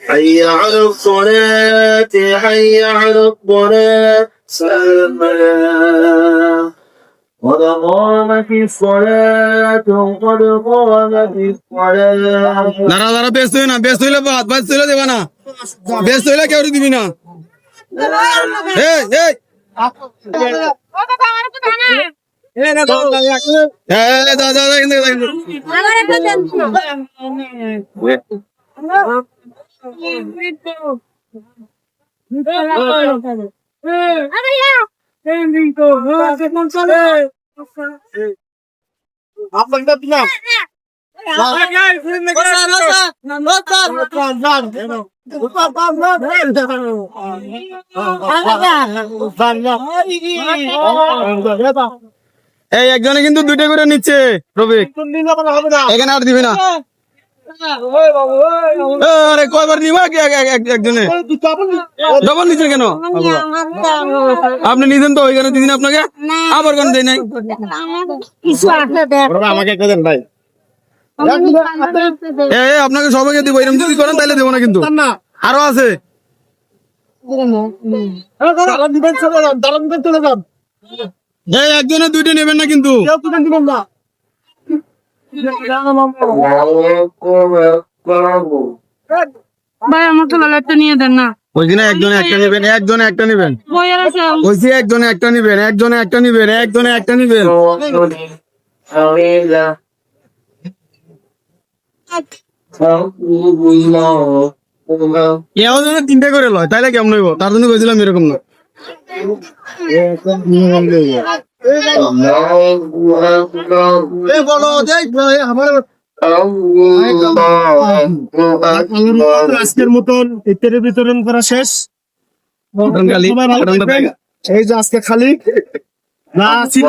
حي على الصلاة حي على الصلاة سلام قد قامت الصلاة قد قامت الصلاة দাঁড়া দাঁড়া ব্যস্ত হই না, ব্যস্ত হইলে বাদ বাদ চলে দেবা না, ব্যস্ত হইলে কেউ দিবি না। এই এই দাদা দাদা এই একজনে কিন্তু দুইটা করে নিচ্ছে রবি, এখানে আর দিবি না। আরে কয়বার নিবা একজনে ডবল নিচ্ছেন কেন? আপনি নিতেন তো ওইখানে দিদিন আপনাকে, আবার কোন দেয় নাই। আমাকে একটা দেন ভাই, আপনাকে সবাইকে দিব, এরকম যদি করেন তাহলে দেবো না কিন্তু। আরো আছে একজনে দুইটা নেবেন না কিন্তু। ভাই আমার তো লাইটটা নিয়ে দেন না। ওইখানে একজনে একটা নেবেন, একজনে একটা নেবেন, ওইসে একজনে একটা নেবেন, একজনে একটা নেবেন, একজনে একটা নেবেন। কেউ যেন তিনটা করে লয় তাইলে কেমন হইব, তার জন্য কইছিলাম এরকম না। আজকের মতন ইত্যাদি বিতরণ করা শেষ। এই যে আজকে খালি না ছিল